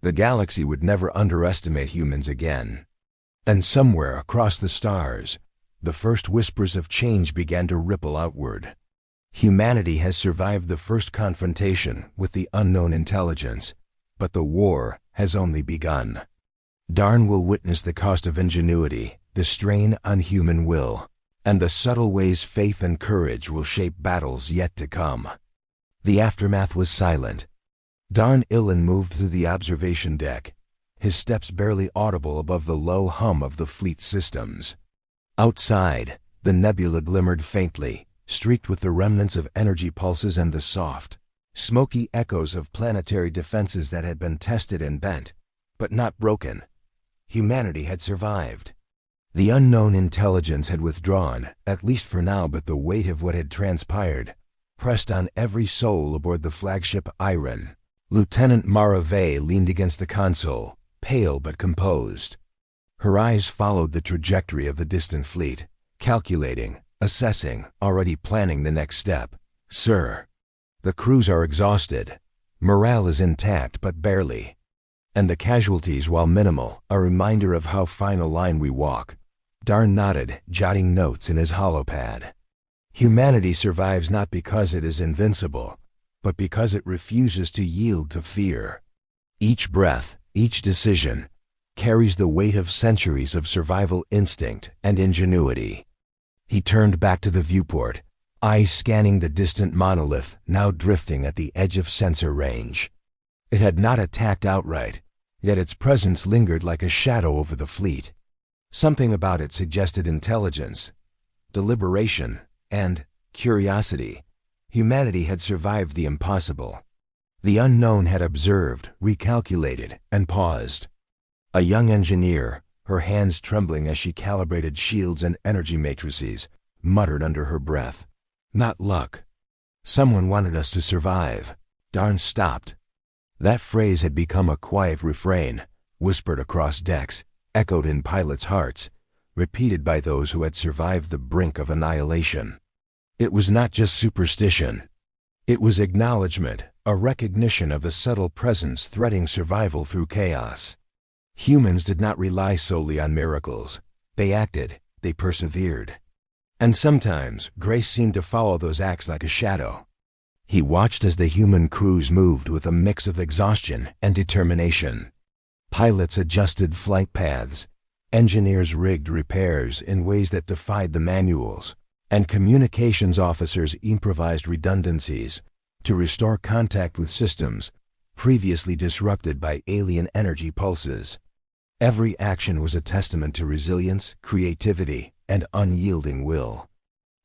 The galaxy would never underestimate humans again. And somewhere across the stars, the first whispers of change began to ripple outward. Humanity has survived the first confrontation with the unknown intelligence, but the war has only begun. Darn will witness the cost of ingenuity, the strain on human will, and the subtle ways faith and courage will shape battles yet to come. The aftermath was silent. Darn Illen moved through the observation deck, his steps barely audible above the low hum of the fleet's systems. Outside, the nebula glimmered faintly, streaked with the remnants of energy pulses and the soft, smoky echoes of planetary defenses that had been tested and bent, but not broken. Humanity had survived. The unknown intelligence had withdrawn, at least for now, but the weight of what had transpired pressed on every soul aboard the flagship Iron. Lieutenant Maravay leaned against the console, pale but composed. Her eyes followed the trajectory of the distant fleet, calculating, assessing, already planning the next step. "Sir, the crews are exhausted. Morale is intact, but barely. And the casualties, while minimal, a reminder of how fine a line we walk." Darn nodded, jotting notes in his holopad. Humanity survives not because it is invincible, but because it refuses to yield to fear. Each breath, each decision, carries the weight of centuries of survival instinct and ingenuity. He turned back to the viewport, eyes scanning the distant monolith now drifting at the edge of sensor range. It had not attacked outright, yet its presence lingered like a shadow over the fleet. Something about it suggested intelligence, deliberation, and curiosity. Humanity had survived the impossible. The unknown had observed, recalculated, and paused. A young engineer, her hands trembling as she calibrated shields and energy matrices, muttered under her breath, "Not luck. Someone wanted us to survive." Darn stopped. That phrase had become a quiet refrain, whispered across decks, echoed in pilots' hearts, repeated by those who had survived the brink of annihilation. It was not just superstition. It was acknowledgement, a recognition of the subtle presence threading survival through chaos. Humans did not rely solely on miracles. They acted, they persevered. And sometimes, grace seemed to follow those acts like a shadow. He watched as the human crews moved with a mix of exhaustion and determination. Pilots adjusted flight paths, engineers rigged repairs in ways that defied the manuals, and communications officers improvised redundancies to restore contact with systems previously disrupted by alien energy pulses. Every action was a testament to resilience, creativity, and unyielding will.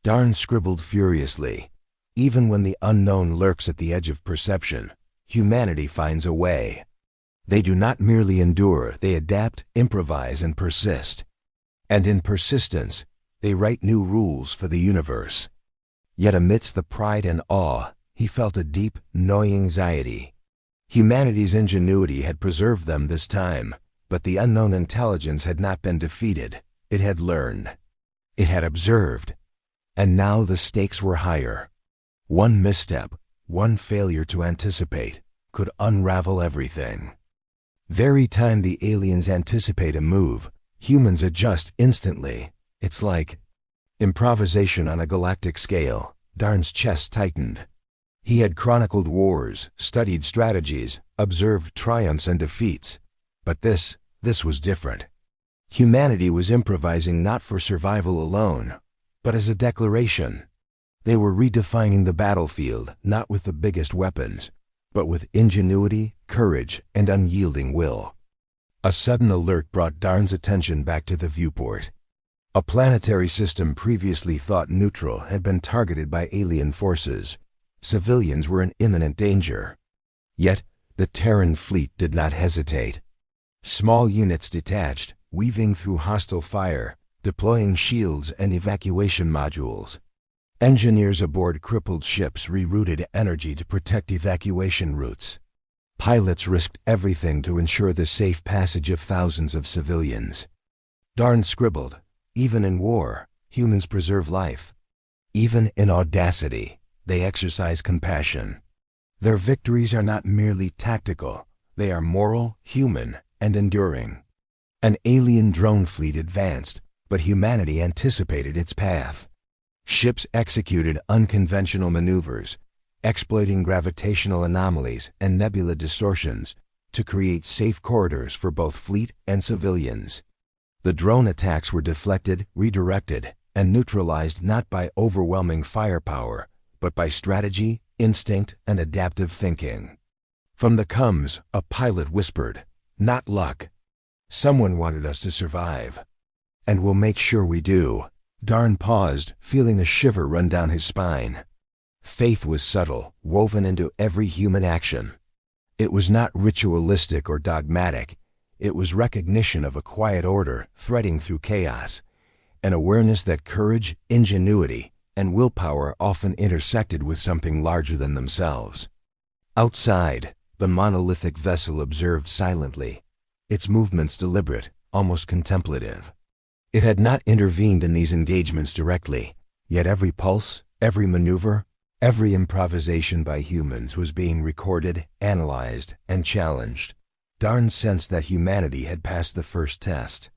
Darn scribbled furiously. Even when the unknown lurks at the edge of perception, humanity finds a way. They do not merely endure, they adapt, improvise, and persist. And in persistence, they write new rules for the universe. Yet amidst the pride and awe, he felt a deep, gnawing anxiety. Humanity's ingenuity had preserved them this time, but the unknown intelligence had not been defeated. It had learned. It had observed. And now the stakes were higher. One misstep, one failure to anticipate, could unravel everything. Very time the aliens anticipate a move, humans adjust instantly. It's like improvisation on a galactic scale. Darn's chest tightened. He had chronicled wars, studied strategies, observed triumphs and defeats. But this was different. Humanity was improvising not for survival alone, but as a declaration. They were redefining the battlefield, not with the biggest weapons, but with ingenuity, courage, and unyielding will. A sudden alert brought Darn's attention back to the viewport. A planetary system previously thought neutral had been targeted by alien forces. Civilians were in imminent danger. Yet, the Terran fleet did not hesitate. Small units detached, weaving through hostile fire, deploying shields and evacuation modules. Engineers aboard crippled ships rerouted energy to protect evacuation routes. Pilots risked everything to ensure the safe passage of thousands of civilians. Darn scribbled, "Even in war, humans preserve life. Even in audacity, they exercise compassion. Their victories are not merely tactical, they are moral, human, and enduring." An alien drone fleet advanced, but humanity anticipated its path. Ships executed unconventional maneuvers, exploiting gravitational anomalies and nebula distortions to create safe corridors for both fleet and civilians. The drone attacks were deflected, redirected, and neutralized not by overwhelming firepower, but by strategy, instinct, and adaptive thinking. From the coms, a pilot whispered, "Not luck. Someone wanted us to survive. And we'll make sure we do." Darn paused, feeling a shiver run down his spine. Faith was subtle, woven into every human action. It was not ritualistic or dogmatic. It was recognition of a quiet order threading through chaos, an awareness that courage, ingenuity, and willpower often intersected with something larger than themselves. Outside, the monolithic vessel observed silently, its movements deliberate, almost contemplative. It had not intervened in these engagements directly, yet every pulse, every maneuver, every improvisation by humans was being recorded, analyzed, and challenged. Darn sensed that humanity had passed the first test.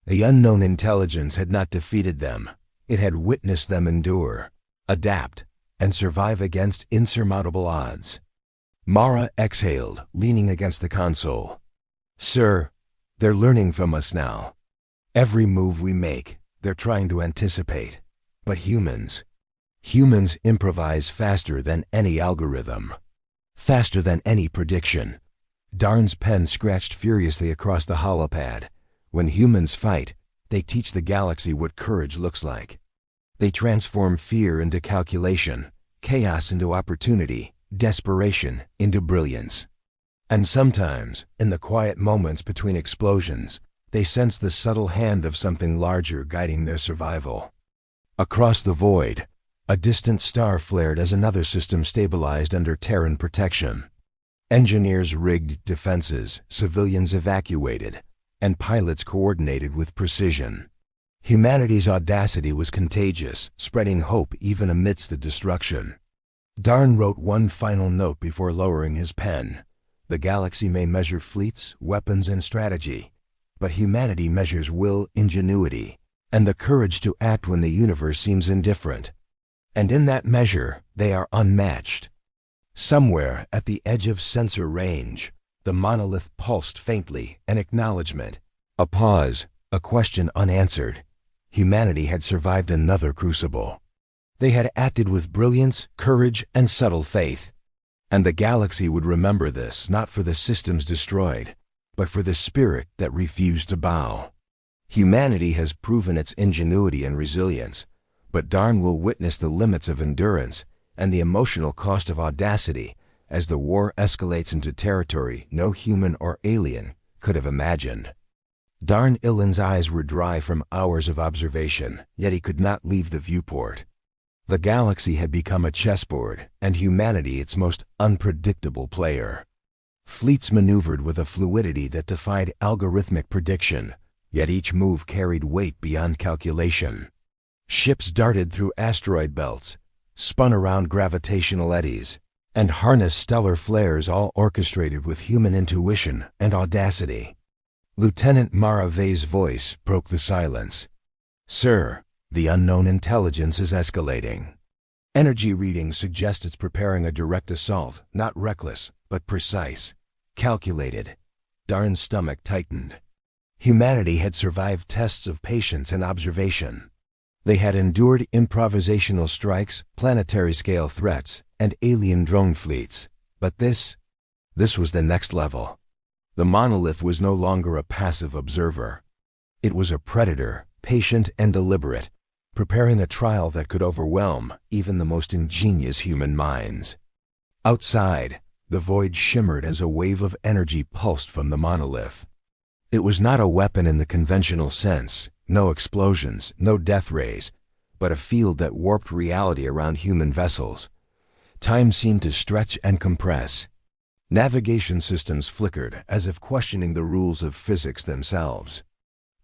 The unknown intelligence had not defeated them. It had witnessed them endure, adapt, and survive against insurmountable odds. Mara exhaled, leaning against the console. "Sir, they're learning from us now. Every move we make, they're trying to anticipate. But humans improvise faster than any algorithm, faster than any prediction." Darn's pen scratched furiously across the holopad. When humans fight, they teach the galaxy what courage looks like. They transform fear into calculation, chaos into opportunity, desperation into brilliance. And sometimes, in the quiet moments between explosions, they sense the subtle hand of something larger guiding their survival. Across the void, a distant star flared as another system stabilized under Terran protection. Engineers rigged defenses, civilians evacuated, and pilots coordinated with precision. Humanity's audacity was contagious, spreading hope even amidst the destruction. Darn wrote one final note before lowering his pen. The galaxy may measure fleets, weapons, and strategy, but humanity measures will, ingenuity, and the courage to act when the universe seems indifferent. And in that measure, they are unmatched. Somewhere at the edge of sensor range, the monolith pulsed faintly, an acknowledgement. A pause, a question unanswered. Humanity had survived another crucible. They had acted with brilliance, courage, and subtle faith. And the galaxy would remember this, not for the systems destroyed, but for the spirit that refused to bow. Humanity has proven its ingenuity and resilience, but Darn will witness the limits of endurance and the emotional cost of audacity as the war escalates into territory no human or alien could have imagined. Darn Illen's eyes were dry from hours of observation, yet he could not leave the viewport. The galaxy had become a chessboard, and humanity its most unpredictable player. Fleets maneuvered with a fluidity that defied algorithmic prediction, yet each move carried weight beyond calculation. Ships darted through asteroid belts, spun around gravitational eddies, and harnessed stellar flares, all orchestrated with human intuition and audacity. Lieutenant Marave's voice broke the silence. "Sir, the unknown intelligence is escalating. Energy readings suggest it's preparing a direct assault, not reckless, but precise, calculated." Darn's stomach tightened. Humanity had survived tests of patience and observation. They had endured improvisational strikes, planetary-scale threats, and alien drone fleets. But this was the next level. The monolith was no longer a passive observer. It was a predator, patient and deliberate, preparing a trial that could overwhelm even the most ingenious human minds. Outside, the void shimmered as a wave of energy pulsed from the monolith. It was not a weapon in the conventional sense, no explosions, no death rays, but a field that warped reality around human vessels. Time seemed to stretch and compress. Navigation systems flickered as if questioning the rules of physics themselves.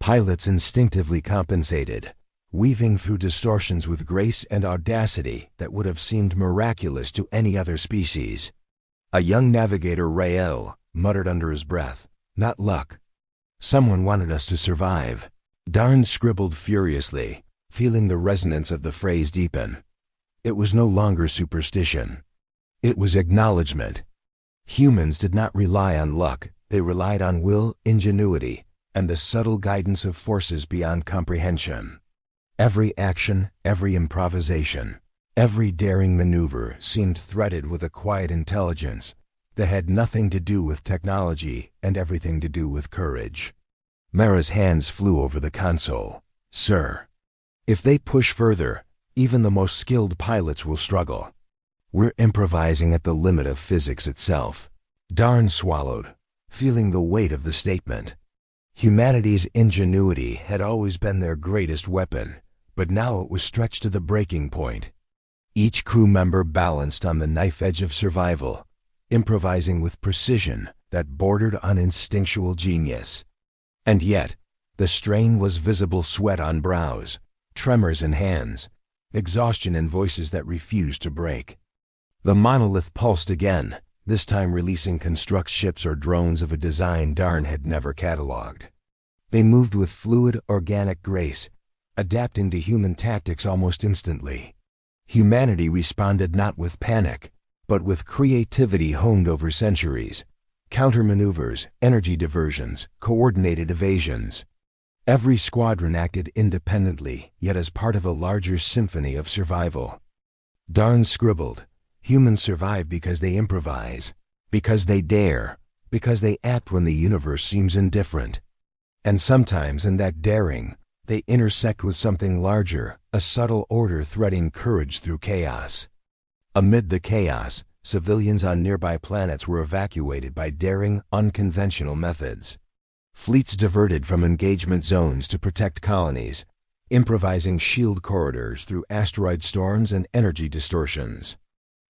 Pilots instinctively compensated, weaving through distortions with grace and audacity that would have seemed miraculous to any other species. A young navigator, Rael, muttered under his breath, "Not luck. Someone wanted us to survive." Darn scribbled furiously, feeling the resonance of the phrase deepen. It was no longer superstition. It was acknowledgement. Humans did not rely on luck, they relied on will, ingenuity, and the subtle guidance of forces beyond comprehension. Every action, every improvisation, every daring maneuver seemed threaded with a quiet intelligence that had nothing to do with technology and everything to do with courage. Mara's hands flew over the console. "Sir, if they push further, even the most skilled pilots will struggle. We're improvising at the limit of physics itself." Darn swallowed, feeling the weight of the statement. Humanity's ingenuity had always been their greatest weapon, but now it was stretched to the breaking point. Each crew member balanced on the knife edge of survival, improvising with precision that bordered on instinctual genius. And yet, the strain was visible: sweat on brows, tremors in hands, exhaustion in voices that refused to break. The monolith pulsed again, this time releasing construct ships or drones of a design Darn had never catalogued. They moved with fluid, organic grace, adapting to human tactics almost instantly. Humanity responded not with panic, but with creativity honed over centuries. Countermaneuvers, energy diversions, coordinated evasions. Every squadron acted independently, yet as part of a larger symphony of survival. Darn scribbled, "Humans survive because they improvise, because they dare, because they act when the universe seems indifferent. And sometimes in that daring, they intersect with something larger, a subtle order threading courage through chaos." Amid the chaos, civilians on nearby planets were evacuated by daring, unconventional methods. Fleets diverted from engagement zones to protect colonies, improvising shield corridors through asteroid storms and energy distortions.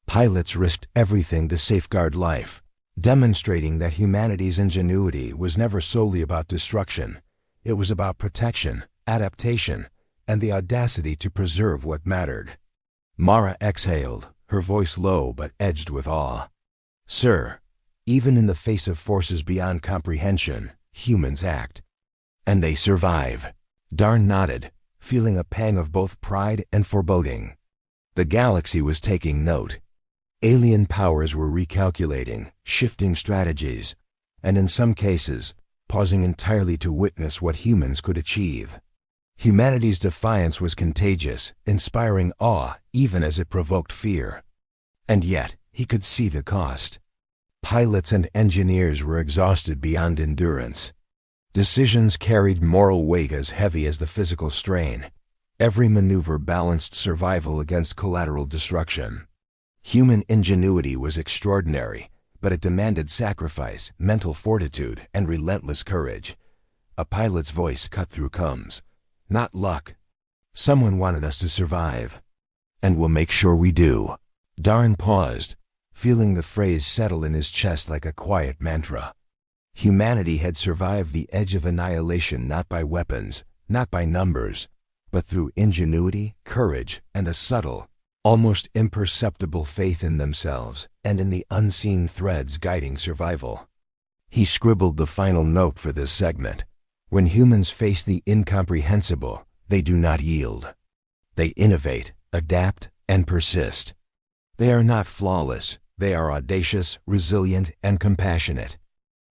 Pilots risked everything to safeguard life, demonstrating that humanity's ingenuity was never solely about destruction. It was about protection, adaptation, and the audacity to preserve what mattered. Mara exhaled, her voice low but edged with awe. "Sir, even in the face of forces beyond comprehension, humans act. And they survive." Darn nodded, feeling a pang of both pride and foreboding. The galaxy was taking note. Alien powers were recalculating, shifting strategies, and in some cases, pausing entirely to witness what humans could achieve. Humanity's defiance was contagious, inspiring awe even as it provoked fear. And yet, he could see the cost. Pilots and engineers were exhausted beyond endurance. Decisions carried moral weight as heavy as the physical strain. Every maneuver balanced survival against collateral destruction. Human ingenuity was extraordinary, but it demanded sacrifice, mental fortitude, and relentless courage. A pilot's voice cut through Combs. "Not luck. Someone wanted us to survive. And we'll make sure we do." Darn paused, feeling the phrase settle in his chest like a quiet mantra. Humanity had survived the edge of annihilation not by weapons, not by numbers, but through ingenuity, courage, and a subtle, almost imperceptible faith in themselves and in the unseen threads guiding survival. He scribbled the final note for this segment. When humans face the incomprehensible, they do not yield. They innovate, adapt, and persist. They are not flawless, they are audacious, resilient, and compassionate.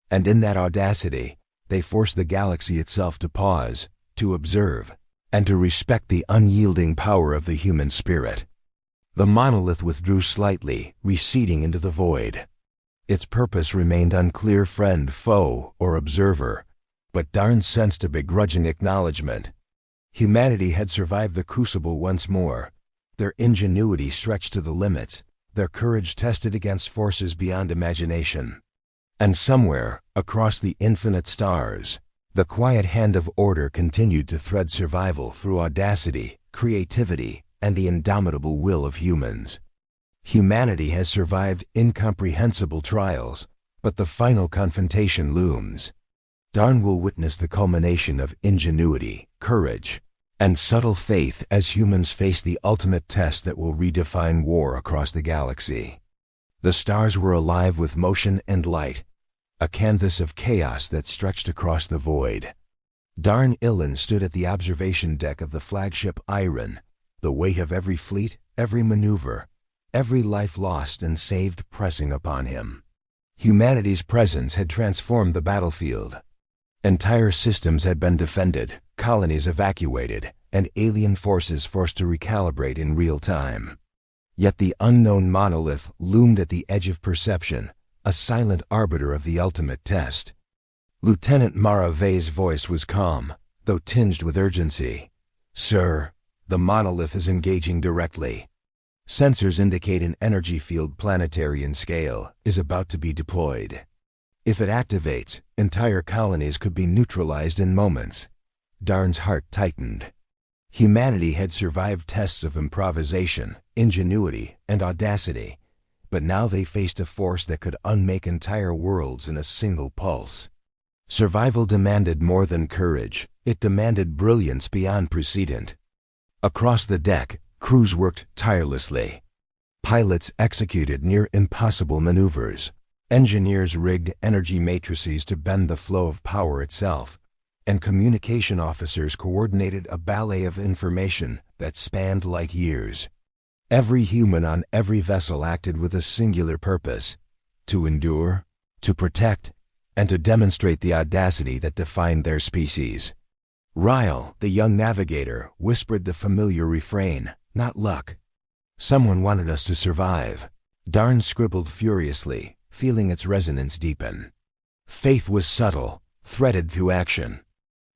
And in that audacity, they force the galaxy itself to pause, to observe, and to respect the unyielding power of the human spirit. The monolith withdrew slightly, receding into the void. Its purpose remained unclear: friend, foe, or observer, but Darn sensed a begrudging acknowledgement. Humanity had survived the crucible once more, their ingenuity stretched to the limits, their courage tested against forces beyond imagination. And somewhere, across the infinite stars, the quiet hand of order continued to thread survival through audacity, creativity, and the indomitable will of humans. Humanity has survived incomprehensible trials, but the final confrontation looms. Darn will witness the culmination of ingenuity, courage, and subtle faith as humans face the ultimate test that will redefine war across the galaxy. The stars were alive with motion and light, a canvas of chaos that stretched across the void. Darn Illen stood at the observation deck of the flagship Iron, the weight of every fleet, every maneuver, every life lost and saved pressing upon him. Humanity's presence had transformed the battlefield. Entire systems had been defended, colonies evacuated, and alien forces forced to recalibrate in real time. Yet the unknown monolith loomed at the edge of perception, a silent arbiter of the ultimate test. Lieutenant Marave's voice was calm, though tinged with urgency. "Sir, the monolith is engaging directly. Sensors indicate an energy field planetary in scale is about to be deployed. If it activates, entire colonies could be neutralized in moments." Darn's heart tightened. Humanity had survived tests of improvisation, ingenuity, and audacity, but now they faced a force that could unmake entire worlds in a single pulse. Survival demanded more than courage, it demanded brilliance beyond precedent. Across the deck, crews worked tirelessly. Pilots executed near impossible maneuvers. Engineers rigged energy matrices to bend the flow of power itself, and communication officers coordinated a ballet of information that spanned like years. Every human on every vessel acted with a singular purpose: to endure, to protect, and to demonstrate the audacity that defined their species. Ryle, the young navigator, whispered the familiar refrain, "Not luck. Someone wanted us to survive." Darn scribbled furiously, feeling its resonance deepen. Faith was subtle, threaded through action.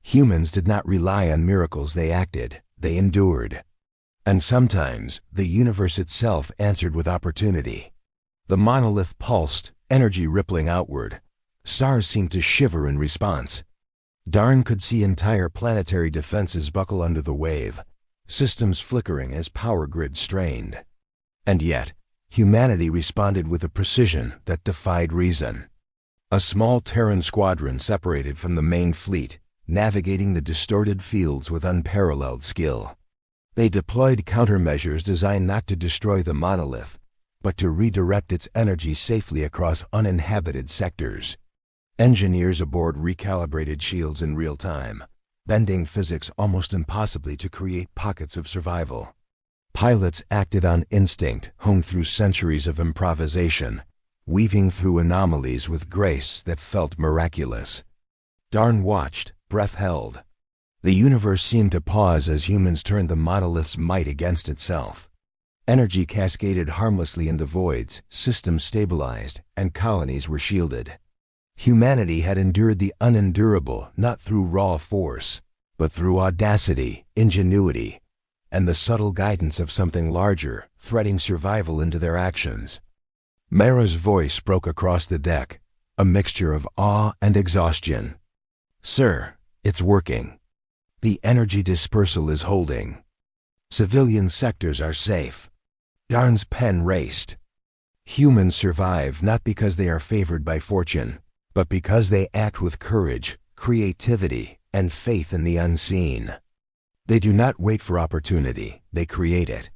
Humans did not rely on miracles, they acted, they endured. And sometimes, the universe itself answered with opportunity. The monolith pulsed, energy rippling outward. Stars seemed to shiver in response. Darn could see entire planetary defenses buckle under the wave, systems flickering as power grids strained. And yet, humanity responded with a precision that defied reason. A small Terran squadron separated from the main fleet, navigating the distorted fields with unparalleled skill. They deployed countermeasures designed not to destroy the monolith, but to redirect its energy safely across uninhabited sectors. Engineers aboard recalibrated shields in real time, bending physics almost impossibly to create pockets of survival. Pilots acted on instinct, honed through centuries of improvisation, weaving through anomalies with grace that felt miraculous. Darn watched, breath held. The universe seemed to pause as humans turned the monolith's might against itself. Energy cascaded harmlessly into voids, systems stabilized, and colonies were shielded. Humanity had endured the unendurable not through raw force, but through audacity, ingenuity, and the subtle guidance of something larger, threading survival into their actions. Mara's voice broke across the deck, a mixture of awe and exhaustion. "Sir, it's working. The energy dispersal is holding. Civilian sectors are safe." Darn's pen raced. Humans survive not because they are favored by fortune, but because they act with courage, creativity, and faith in the unseen. They do not wait for opportunity, they create it.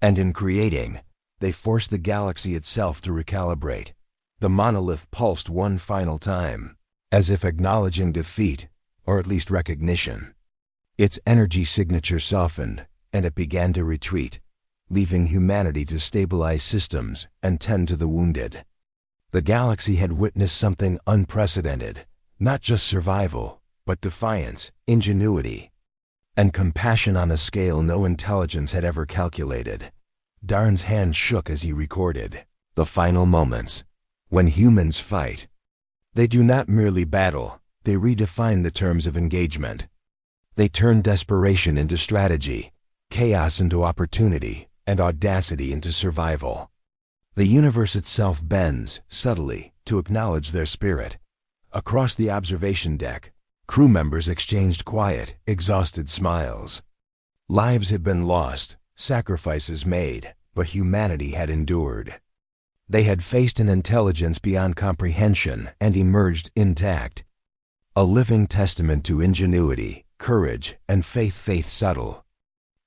And in creating, they force the galaxy itself to recalibrate. The monolith pulsed one final time, as if acknowledging defeat, or at least recognition. Its energy signature softened, and it began to retreat, leaving humanity to stabilize systems and tend to the wounded. The galaxy had witnessed something unprecedented, not just survival, but defiance, ingenuity, and compassion on a scale no intelligence had ever calculated. Darn's hand shook as he recorded the final moments. When humans fight, they do not merely battle, they redefine the terms of engagement. They turn desperation into strategy, chaos into opportunity, and audacity into survival. The universe itself bends, subtly, to acknowledge their spirit. Across the observation deck, crew members exchanged quiet, exhausted smiles. Lives had been lost, sacrifices made, but humanity had endured. They had faced an intelligence beyond comprehension and emerged intact. A living testament to ingenuity, courage, and faith subtle,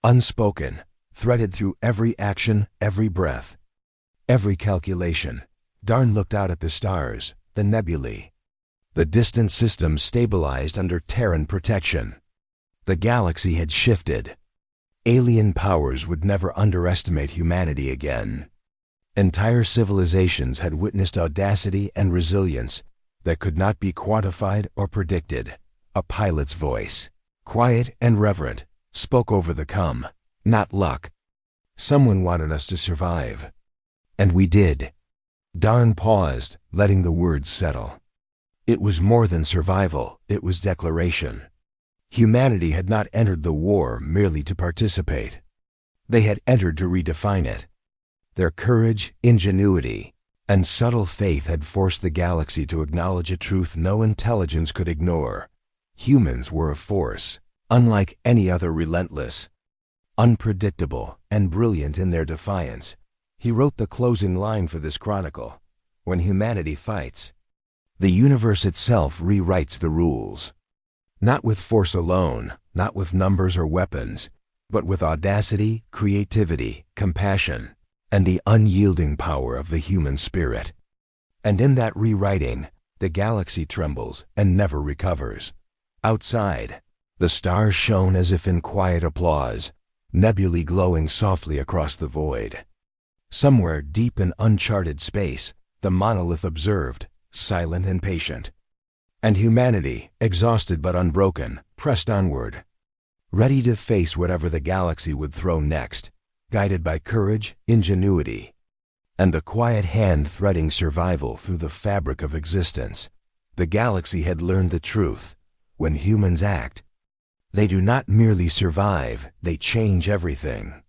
unspoken, threaded through every action, every breath, every calculation. Darn looked out at the stars, the nebulae. The distant system stabilized under Terran protection. The galaxy had shifted. Alien powers would never underestimate humanity again. Entire civilizations had witnessed audacity and resilience that could not be quantified or predicted. A pilot's voice, quiet and reverent, spoke over the come, not luck. Someone wanted us to survive. And we did. Darn paused, letting the words settle. It was more than survival, it was declaration. Humanity had not entered the war merely to participate. They had entered to redefine it. Their courage, ingenuity, and subtle faith had forced the galaxy to acknowledge a truth no intelligence could ignore. Humans were a force, unlike any other relentless, unpredictable, and brilliant in their defiance. He wrote the closing line for this chronicle. When humanity fights, the universe itself rewrites the rules. Not with force alone, not with numbers or weapons, but with audacity, creativity, compassion, and the unyielding power of the human spirit. And in that rewriting, the galaxy trembles and never recovers. Outside, the stars shone as if in quiet applause, nebulae glowing softly across the void. Somewhere deep in uncharted space, the monolith observed, silent and patient. And humanity, exhausted but unbroken, pressed onward, ready to face whatever the galaxy would throw next, guided by courage, ingenuity, and the quiet hand threading survival through the fabric of existence. The galaxy had learned the truth. When humans act, they do not merely survive, they change everything.